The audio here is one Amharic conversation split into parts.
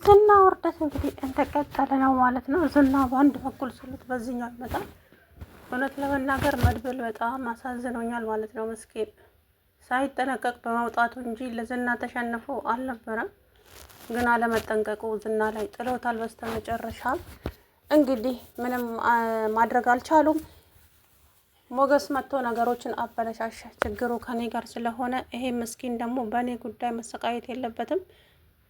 ዝና ውርደት እንግዲህ እንደቀጠለ ነው ማለት ነው። ዝና በአንድ በኩል ስሉት በዚህኛው ይመጣል። እውነት ለመናገር መድብል በጣም አሳዝኖኛል ማለት ነው። ምስኪን ሳይጠነቀቅ በመውጣቱ እንጂ ለዝና ተሸንፎ አልነበረም። ግን አለመጠንቀቁ ዝና ላይ ጥሎታል። በስተመጨረሻ እንግዲህ ምንም ማድረግ አልቻሉም። ሞገስ መጥቶ ነገሮችን አበለሻሻ። ችግሩ ከኔ ጋር ስለሆነ ይሄ ምስኪን ደግሞ በእኔ ጉዳይ መሰቃየት የለበትም።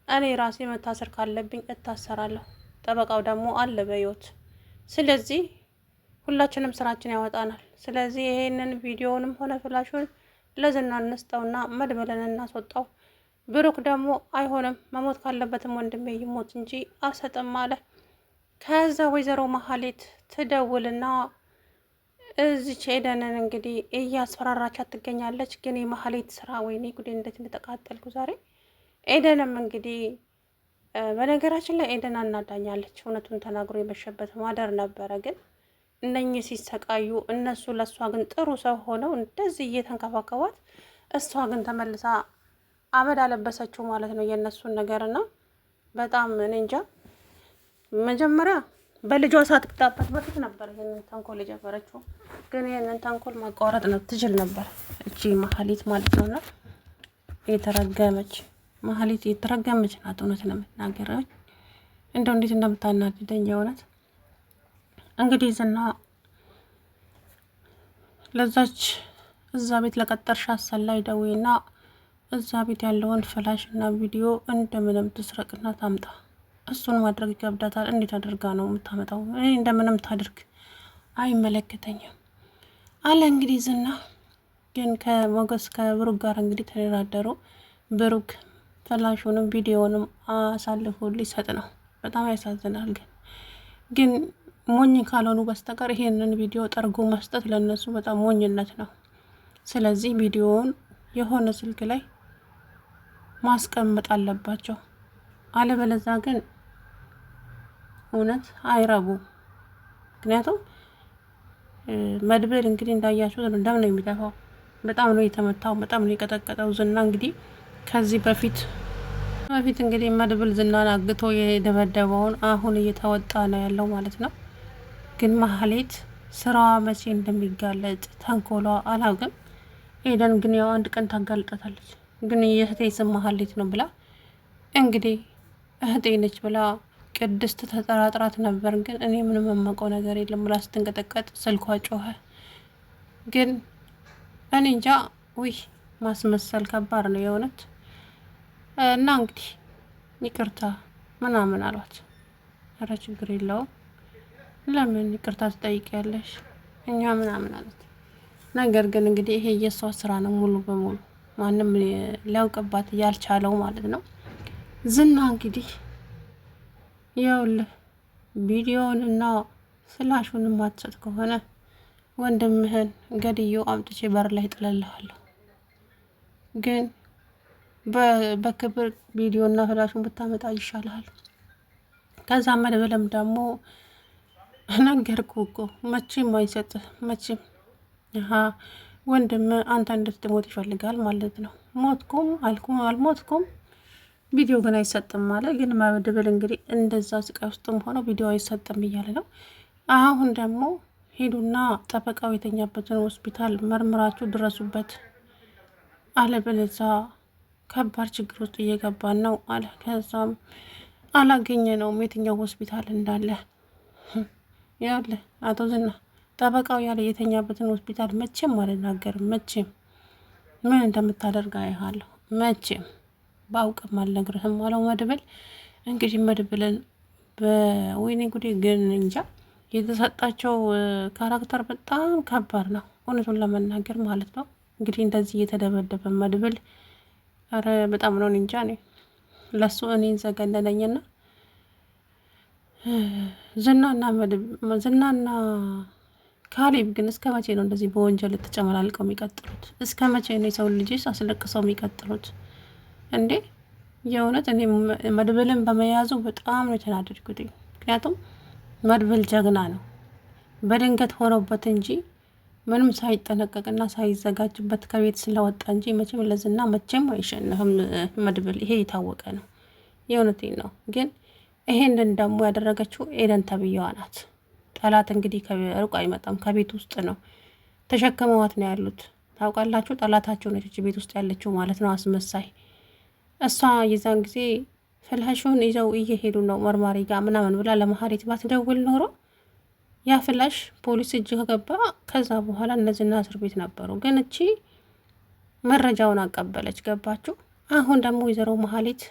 እኔ ራሴ መታሰር ካለብኝ እታሰራለሁ። ጠበቃው ደግሞ አለ በሕይወት። ስለዚህ ሁላችንም ስራችን ያወጣናል። ስለዚህ ይሄንን ቪዲዮውንም ሆነ ፍላሹን ለዝና እንስጠውና መድበልን እናስወጣው። ብሩክ ደግሞ አይሆንም፣ መሞት ካለበትም ወንድሜ ይሞት እንጂ አልሰጥም አለ። ከዛ ወይዘሮ መሀሌት ትደውልና እዚች ኤደንን እንግዲህ እያስፈራራቻት ትገኛለች። ግን የመሀሌት ስራ ወይኔ ጉዴ እንዴት እንደተቃጠልኩ ዛሬ። ኤደንም እንግዲህ በነገራችን ላይ ኤደን አናዳኛለች። እውነቱን ተናግሮ የመሸበት ማደር ነበረ። ግን እነኚህ ሲሰቃዩ እነሱ ለእሷ ግን ጥሩ ሰው ሆነው እንደዚህ እየተንከባከቧት፣ እሷ ግን ተመልሳ አመድ አለበሰችው ማለት ነው የእነሱን ነገርና በጣም እኔ እንጃ። መጀመሪያ በልጇ ሳትቅጣበት በፊት ነበር ይህንን ተንኮል የጀመረችው። ግን ይህንን ተንኮል ማቋረጥ ነው ትችል ነበር እቺ መሀሌት ማለት ነውና የተረገመች መሀሌት የተረገመች ናት። እውነት ለመናገር እንደው እንዴት እንደምታናድደኝ የእውነት። እንግዲህ ዝና ለዛች እዛ ቤት ለቀጠርሻት ሰላይ ደውይና እዛ ቤት ያለውን ፍላሽ እና ቪዲዮ እንደምንም ትስረቅና ታምጣ። እሱን ማድረግ ይከብዳታል። እንዴት አድርጋ ነው የምታመጣው? እኔ እንደምንም ታድርግ አይመለከተኝም አለ። እንግዲህ ዝና ግን ከሞገስ ከብሩክ ጋር እንግዲህ ተደራደሩ። ብሩክ ፍላሹንም ቪዲዮንም አሳልፎ ሊሰጥ ነው። በጣም ያሳዝናል። ግን ሞኝ ካልሆኑ በስተቀር ይሄንን ቪዲዮ ጠርጎ መስጠት ለነሱ በጣም ሞኝነት ነው። ስለዚህ ቪዲዮውን የሆነ ስልክ ላይ ማስቀመጥ አለባቸው። አለበለዚያ ግን እውነት አይረቡ። ምክንያቱም መድብል እንግዲህ እንዳያችሁት ደም ነው የሚጠፋው። በጣም ነው የተመታው፣ በጣም ነው የቀጠቀጠው። ዝና እንግዲህ ከዚህ በፊት እንግዲህ መድብል ዝናን አግቶ የደበደበውን አሁን እየተወጣ ነው ያለው ማለት ነው። ግን መሀሌት ስራዋ መቼ እንደሚጋለጥ ተንኮሏ አላውቅም። ኤደን ግን ያው አንድ ቀን ታጋልጣታለች። ግን የእህቴ ስም መሀሌት ነው ብላ እንግዲህ እህቴ ነች ብላ ቅድስት ተጠራጥራት ነበር። ግን እኔ ምንም የማውቀው ነገር የለም ብላ ስትንቀጠቀጥ ስልኳ ጮኸ። ግን እኔ እንጃ። ውይ ማስመሰል ከባድ ነው የእውነት። እና እንግዲህ ይቅርታ ምናምን አሏት። ኧረ ችግር የለውም ለምን ይቅርታ ትጠይቂያለሽ እኛ ምናምን አሉት። ነገር ግን እንግዲህ ይሄ የሷ ስራ ነው ሙሉ በሙሉ ማንም ሊያውቅባት ያልቻለው ማለት ነው። ዝና እንግዲህ ይኸውልህ ቪዲዮውን እና ፍላሹን ማትሰጥ ከሆነ ወንድምህን ገድዬው አምጥቼ በር ላይ ጥለልሃለሁ። ግን በክብር ቪዲዮ እና ፍላሹን ብታመጣ ይሻልሃል። ከዛ መድብልም ደግሞ ነገርኩህ እኮ መቼም አይሰጥህ መቼም ወንድም አንተ እንድትሞት ይፈልጋል ማለት ነው። ሞትኩም አልሞትኩም ቪዲዮ ግን አይሰጥም ማለት። ግን መድብል እንግዲህ እንደዛ ስቃይ ውስጥም ሆነው ቪዲዮ አይሰጥም እያለ ነው። አሁን ደግሞ ሄዱና ጠበቃው የተኛበትን ሆስፒታል መርምራችሁ ድረሱበት፣ አለበለዚያ ከባድ ችግር ውስጥ እየገባን ነው አለ። ከዛም አላገኘነውም የትኛው ሆስፒታል እንዳለ። ያለ አቶ ዝና ጠበቃው ያለ የተኛበትን ሆስፒታል መቼም አልናገርም። መቼም ምን እንደምታደርግ አይሃለሁ። መቼም ባውቅም አልነግርህም አለው መድብል። እንግዲህ መድብልን በወይኔ ጉዴ ግን እንጃ የተሰጣቸው ካራክተር በጣም ከባድ ነው እውነቱን ለመናገር ማለት ነው። እንግዲህ እንደዚህ እየተደበደበ መድብል ኧረ በጣም ነው እንጃ። እኔ ለሱ እኔን ዘገነነኝና ዝናና ካሌብ ግን እስከ መቼ ነው እንደዚህ በወንጀል ተጨመላልቀው የሚቀጥሉት? እስከ መቼ ነው የሰው ልጅስ አስለቅሰው የሚቀጥሉት እንዴ? የእውነት እኔ መድብልን በመያዙ በጣም ነው የተናደድኩት። ምክንያቱም መድብል ጀግና ነው። በድንገት ሆኖበት እንጂ ምንም ሳይጠነቀቅና ሳይዘጋጅበት ከቤት ስለወጣ እንጂ መቼም ለዝና መቼም አይሸነፍም መድብል። ይሄ የታወቀ ነው። የእውነቴን ነው። ግን ይሄንን ደግሞ ያደረገችው ኤደን ተብዬዋ ናት። ጠላት እንግዲህ ከሩቅ አይመጣም፣ ከቤት ውስጥ ነው ተሸክመዋት ነው ያሉት። ታውቃላችሁ፣ ጠላታቸው ነች ቤት ውስጥ ያለችው ማለት ነው፣ አስመሳይ። እሷ የዛን ጊዜ ፍላሹን ይዘው እየሄዱ ነው መርማሪ ጋር ምናምን ብላ ለመሀሌት ባትደውል ኖሮ ያ ፍላሽ ፖሊስ እጅ ከገባ ከዛ በኋላ እነዚህና እስር ቤት ነበሩ። ግን እቺ መረጃውን አቀበለች። ገባችሁ? አሁን ደግሞ ወይዘሮ መሀሌት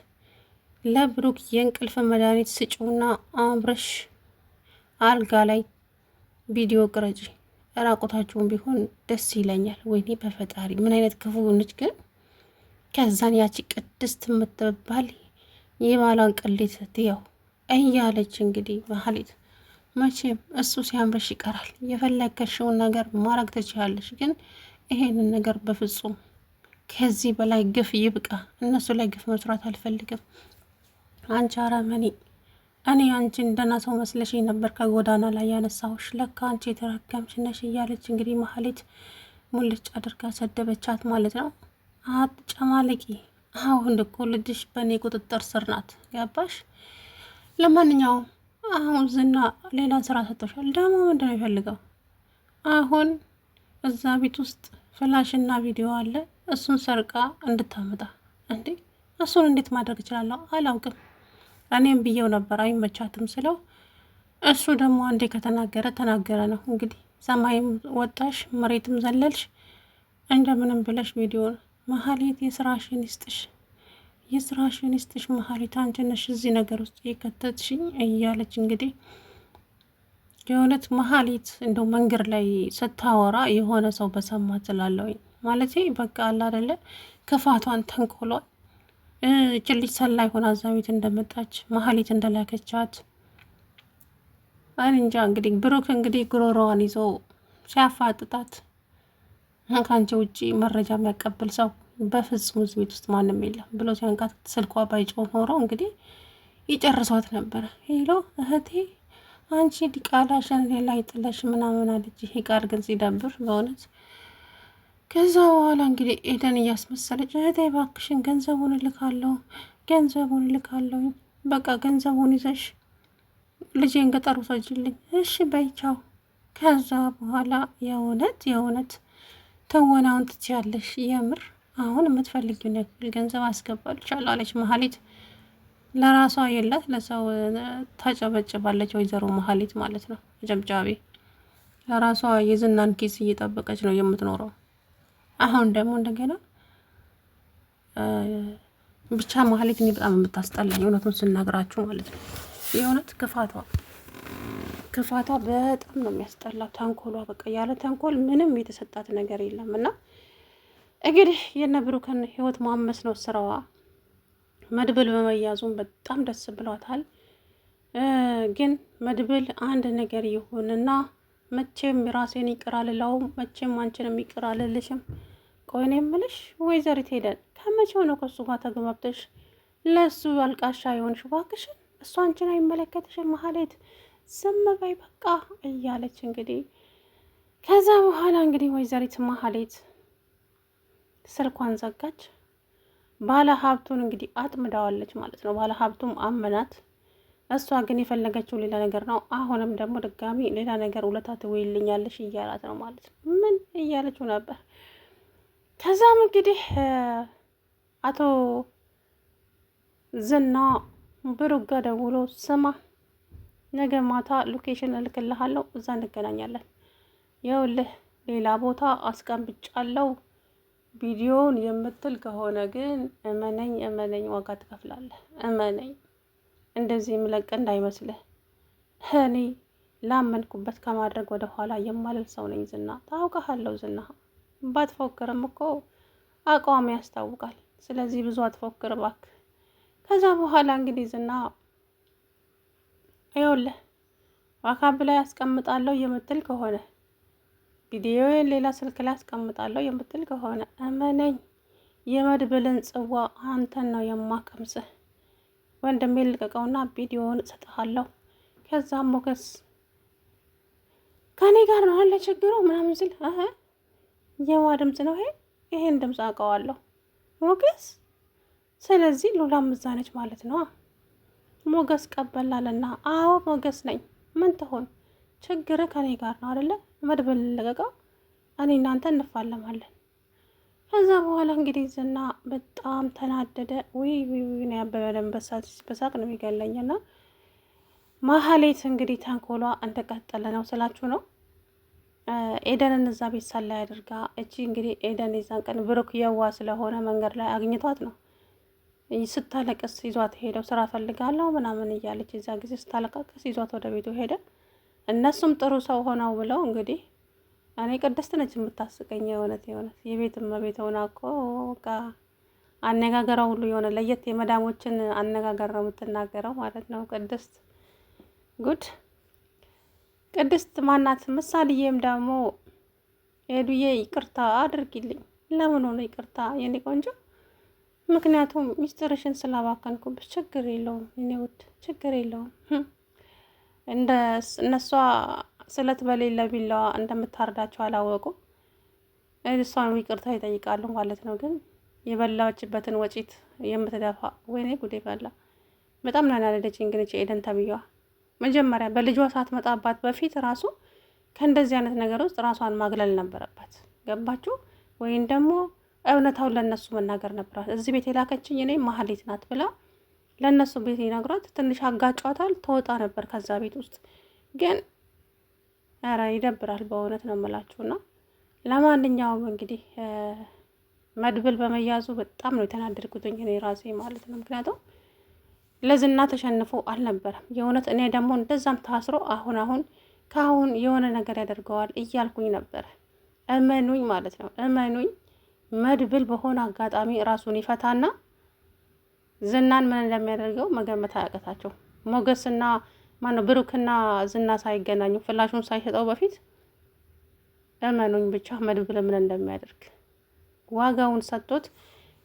ለብሩክ የእንቅልፍ መድኃኒት ስጪውና አብረሽ አልጋ ላይ ቪዲዮ ቅረጪ፣ ራቁታችሁን ቢሆን ደስ ይለኛል። ወይኔ በፈጣሪ ምን አይነት ክፉ ነች ግን። ከዛን ያቺ ቅድስት የምትባል የባሏን ቅሌት ትየው እያለች እንግዲህ መሀሌት መቼም እሱ ሲያምርሽ ይቀራል። የፈለገሽውን ነገር ማድረግ ትችላለሽ፣ ግን ይሄንን ነገር በፍጹም ከዚህ በላይ ግፍ ይብቃ። እነሱ ላይ ግፍ መስራት አልፈልግም። አንቺ አረመኔ፣ እኔ አንቺን ደህና ሰው መስለሽ ነበር ከጎዳና ላይ ያነሳሁሽ፣ ለካ አንቺ የተረገምሽ ነሽ እያለች እንግዲህ መሀሌት ሙልጭ አድርጋ ሰደበቻት ማለት ነው። አትጨማለቂ፣ አሁን እኮ ልጅሽ በእኔ ቁጥጥር ስር ናት። ገባሽ? ለማንኛውም አሁን ዝና ሌላ ስራ ሰጥቶሻል። ደግሞ ምንድን ነው የሚፈልገው? አሁን እዛ ቤት ውስጥ ፍላሽና ቪዲዮ አለ፣ እሱን ሰርቃ እንድታመጣ። እንዴ እሱን እንዴት ማድረግ እችላለሁ? አላውቅም። እኔም ብዬው ነበር አይመቻትም ስለው፣ እሱ ደግሞ አንዴ ከተናገረ ተናገረ ነው እንግዲህ። ሰማይም ወጣሽ መሬትም ዘለልሽ፣ እንደምንም ብለሽ ቪዲዮን መሀሌት የስራሽን ይስጥሽ፣ የስራሽን ይስጥሽ መሀሌት፣ አንቺ ነሽ እዚህ ነገር ውስጥ የከተትሽኝ እያለች እንግዲህ የእውነት መሀሌት እንደው መንገድ ላይ ስታወራ የሆነ ሰው በሰማት ስላለውኝ ማለት በቃ አለ አይደለ ክፋቷን ተንኮሏል። ጭልጭ ሰላይ ሆና እዛ ቤት እንደመጣች መሀሌት እንደላከቻት እንጃ። እንግዲህ ብሩክ እንግዲህ ጉሮሮዋን ይዞ ሲያፋጥጣት ከአንቺ ውጪ መረጃ የሚያቀብል ሰው በፍጹም እዚህ ቤት ውስጥ ማንም የለም ብሎ ሲያንቃት ስልኳ ባይጮህ ኖሮ እንግዲህ ይጨርሷት ነበረ። ሄሎ እህቴ አንቺ ዲቃላሽን ሌላ ይጥለሽ ምናምን አለች። ይሄ ቃል ግን ሲደብር በእውነት። ከዛ በኋላ እንግዲህ ኤደን እያስመሰለች እህቴ እባክሽን ገንዘቡን እልካለሁ፣ በቃ ገንዘቡን ይዘሽ ልጄን ገጠር ውሰጂልኝ፣ እሺ በይቻው። ከዛ በኋላ የእውነት ትወናውን ትችያለሽ፣ የምር አሁን የምትፈልጊውን ያክል ገንዘብ አስገባልሻለሁ አለች መሀሌት። ለራሷ የላት ለሰው ታጨበጭባለች ወይዘሮ መሀሌት ማለት ነው። ጨብጫቢ ለራሷ የዝናን ኪስ እየጠበቀች ነው የምትኖረው። አሁን ደግሞ እንደገና ብቻ መሀሌት እኔ በጣም የምታስጠላኝ እውነቱን ስናገራችሁ ማለት ነው። የእውነት ክፋቷ በጣም ነው የሚያስጠላው። ተንኮሏ በቃ ያለ ተንኮል ምንም የተሰጣት ነገር የለም። እና እንግዲህ የነ ብሩክን ህይወት ማመስ ነው ስራዋ። መድብል በመያዙም በጣም ደስ ብሏታል። ግን መድብል አንድ ነገር ይሁንና መቼም ራሴን ይቅር አልለውም፣ መቼም አንቺንም ይቅር አልልሽም። ቆይ እኔ የምልሽ ወይዘሪት ሄደን ከመቼው ነው ከሱ ጋር ተግባብተሽ ለሱ አልቃሻ የሆንሽ? እባክሽን እሱ አንቺን አይመለከትሽም መሀሌት፣ ዝም በይ በቃ እያለች እንግዲህ ከዛ በኋላ እንግዲህ ወይዘሪት መሀሌት ስልኳን ዘጋች። ባለ ሀብቱን እንግዲህ አጥምዳዋለች ማለት ነው። ባለ ሀብቱም አመናት። እሷ ግን የፈለገችው ሌላ ነገር ነው። አሁንም ደግሞ ድጋሚ ሌላ ነገር ውለታ ትወይልኛለሽ እያላት ነው ማለት ነው። ምን እያለችው ነበር? ከዛም እንግዲህ አቶ ዝና ብሩክ ጋ ደውሎ ስማ፣ ነገ ማታ ሎኬሽን እልክልሃለሁ፣ እዛ እንገናኛለን። ይኸውልህ ሌላ ቦታ አስቀምጫለሁ፣ ቪዲዮውን የምትል ከሆነ ግን እመነኝ ዋጋ ትከፍላለህ። እመነኝ፣ እንደዚህ የምለቅ እንዳይመስልህ። እኔ ላመንኩበት ከማድረግ ወደ ኋላ የማልል ሰው ነኝ። ዝና ታውቃለሁ። ዝና ባትፎክርም እኮ አቋም ያስታውቃል። ስለዚህ ብዙ አትፎክር እባክህ። ከዛ በኋላ እንግዲህ ዝና ይኸውልህ ዋካብ ላይ አስቀምጣለሁ የምትል ከሆነ ቪዲዮዬን ሌላ ስልክ ላይ አስቀምጣለሁ የምትል ከሆነ እመነኝ፣ የመድብልን ጽዋ አንተን ነው የማቀምስህ። ወንድሜን ልቀቀውና ቪዲዮውን እሰጥሃለሁ። ከዛም ሞገስ ከኔ ጋር ነው አለ ችግሩ ምናምን ሲል የዋ ድምፅ ነው ይሄን ድምፅ አውቀዋለሁ ሞገስ። ስለዚህ ሉላም እዛ ነች ማለት ነው። ሞገስ ቀበላለና አዎ ሞገስ ነኝ። ምን ትሆን ችግር ከኔ ጋር ነው አይደለ? መድብል ለቀቀው፣ እኔ እናንተ እንፋለማለን። ከዛ በኋላ እንግዲህ ዝና በጣም ተናደደ። ውይ ነው ያበበ በሳቅ ነው የሚገለኝና ማህሌት እንግዲህ ተንኮሏ እንደቀጠለ ነው ስላችሁ ነው። ኤደንን እዛ ቤት ሰላይ አድርጋ እቺ እንግዲህ ኤደን የዛን ቀን ብሩክ የዋ ስለሆነ መንገድ ላይ አግኝቷት ነው ስታለቅስ ይዟት ሄደው ስራ ፈልጋለሁ ምናምን እያለች እዛ ጊዜ ስታለቃቅስ ይዟት ወደ ቤቱ ሄደ። እነሱም ጥሩ ሰው ሆነው ብለው እንግዲህ እኔ ቅድስት ነች የምታስቀኝ የእውነት የቤት እመቤት ሆና እኮ በቃ አነጋገሯ ሁሉ የሆነ ለየት የመዳሞችን አነጋገር ነው የምትናገረው ማለት ነው። ጉድ ቅድስት ማናት? ምሳሌዬም ደግሞ ሄዱዬ ይቅርታ አድርጊልኝ። ለምን ሆነ ይቅርታ የኔ ቆንጆ? ምክንያቱም ሚስጥርሽን ስላባከንኩብሽ። ችግር የለውም የኔ ውድ ችግር የለውም። እንደ እነሷ ስለት በሌለ ቢላዋ እንደምታርዳቸው አላወቁ። እሷን ይቅርታ ይጠይቃሉ ማለት ነው። ግን የበላችበትን ወጪት የምትደፋ ወይኔ ጉዴ ፈላ። በጣም ነው ያናደደችኝ ግን ኤደን ተብዬዋ መጀመሪያ በልጇ ሳትመጣባት በፊት ራሱ ከእንደዚህ አይነት ነገር ውስጥ ራሷን ማግለል ነበረባት። ገባችሁ? ወይም ደግሞ እውነታውን ለእነሱ መናገር ነበራት። እዚህ ቤት የላከችኝ እኔ ማህሌት ናት ብላ ለእነሱ ቤት ይነግሯት ትንሽ አጋጯታል። ተወጣ ነበር ከዛ ቤት ውስጥ ግን ኧረ ይደብራል በእውነት ነው የምላችሁና ለማንኛውም እንግዲህ መድብል በመያዙ በጣም ነው የተናደድኩትኝ እኔ ራሴ ማለት ነው። ምክንያቱም ለዝና ተሸንፎ አልነበረም የእውነት። እኔ ደግሞ እንደዛም ታስሮ አሁን ከአሁን የሆነ ነገር ያደርገዋል እያልኩኝ ነበረ። እመኑኝ ማለት ነው እመኑኝ። መድብል በሆነ አጋጣሚ ራሱን ይፈታና ዝናን ምን እንደሚያደርገው መገመት አያቀታቸው። ሞገስና ማነው ብሩክና ዝና ሳይገናኙ ፍላሹን ሳይሸጠው በፊት እመኑኝ ብቻ መድብል ምን እንደሚያደርግ ዋጋውን ሰጥቶት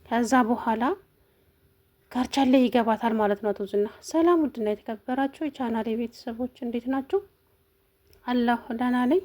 ከዛ በኋላ ካርቻሌ ይገባታል ማለት ነው። አቶ ዝና ሰላም ውድና የተከበራችሁ የቻናሌ ቤተሰቦች እንዴት ናችሁ? አለሁ ደህና ነኝ።